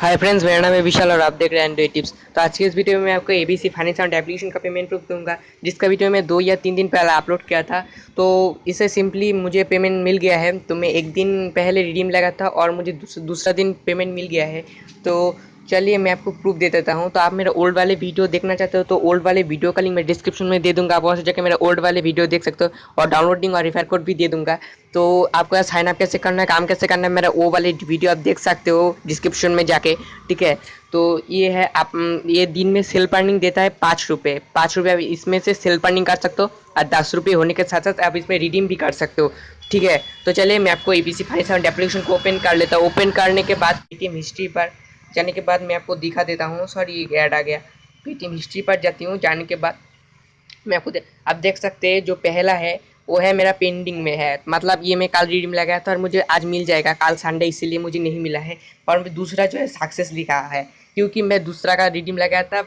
Hi friends, मेरा नाम है विशाल और आप देख रहे हैं एंड्रॉइड टिप्स। तो आज की इस वीडियो में मैं आपको एबीसी फनी साउंड एप्लीकेशन का पेमेंट प्रूफ दूंगा, जिसका वीडियो मैं 2 या 3 दिन पहले अपलोड किया था। तो इसे सिंपली मुझे पेमेंट मिल गया है। तो मैं एक दिन पहले रिडीम लगा था और मुझे दूसरा दिन पेमेंट मिल गया है। तो चलिए मैं आपको प्रूफ दे देता हूँ। तो आप मेरा ओल्ड वाले वीडियो देखना चाहते हो तो ओल्ड वाले वीडियो का लिंक मैं डिस्क्रिप्शन में दे दूंगा, आप वहाँ से जाकर मेरा ओल्ड वाले वीडियो देख सकते हो और डाउनलोडिंग और रेफर कोड भी दे दूंगा। तो आपको साइन अप कैसे करना है, काम कैसे करना है, मेरा वो वाले वीडियो आप देख सकते हो डिस्क्रिप्शन में जाके। ठीक है, तो ये है आप ये दिन में सेल्फ अर्निंग देता है 5 रुपये। 5 रुपये आप इसमें से सेल्फ अर्निंग कर सकते हो और 10 रुपये होने के साथ साथ आप इसमें रिडीम भी कर सकते हो। ठीक है, तो चलिए मैं आपको एबीसी फाइव साउंड एप्लीकेशन को ओपन कर लेता हूँ। ओपन करने के बाद पेटीएम हिस्ट्री पर जाने के बाद मैं आपको दिखा देता हूँ। सॉरी, ऐड आ गया। पेटीएम हिस्ट्री पर जाती हूँ, जाने के बाद मैं आपको आप देख सकते हैं जो पहला है वो है मेरा पेंडिंग में है। मतलब ये मैं कल रिडीम लगाया था और मुझे आज मिल जाएगा, कल संडे इसीलिए मुझे नहीं मिला है। और दूसरा जो है सक्सेस लिखा है, क्योंकि मैं दूसरा का रिडीम लगाया था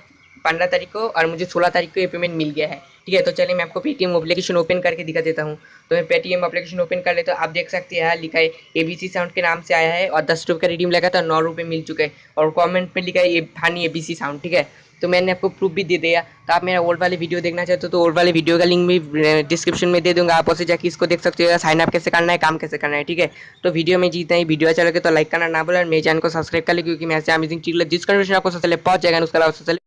15 तारीख को और मुझे 16 तारीख को ये पेमेंट मिल गया है। ठीक है, तो चलिए मैं आपको पेटीएम एप्लीकेशन ओपन करके दिखा देता हूँ। तो मैं पेटीएम एप्लीकेशन ओपन कर लेता हूँ। आप देख सकते हैं यहाँ लिखा है एबीसी साउंड के नाम से आया है और 10 रुपये का रिडीम लगा था, 9 रुपये मिल चुका है और कमेंट में लिखा है ये फानी एबीसी साउंड। ठीक है, तो मैंने आपको प्रूफ भी दे दिया। तो आप मेरा ओल्ड वाले वीडियो देखना चाहते हो तो ओल्ड वाले वीडियो का लिंक भी डिस्क्रिप्शन में दे दूंगा, आप उसे जाके इसको देख सकते हो, साइन अप कैसे करना है, काम कैसे करना है। ठीक है, तो वीडियो में जीतना ही वीडियो अच्छा लगे तो लाइक करना ना भूलें और मेरे चैनल को सब्सक्राइब कर ले, क्योंकि मैं ऐसे अमेजिंग चीज जिस कंडीशन आपको सबसे पहुंच जाएगा उसका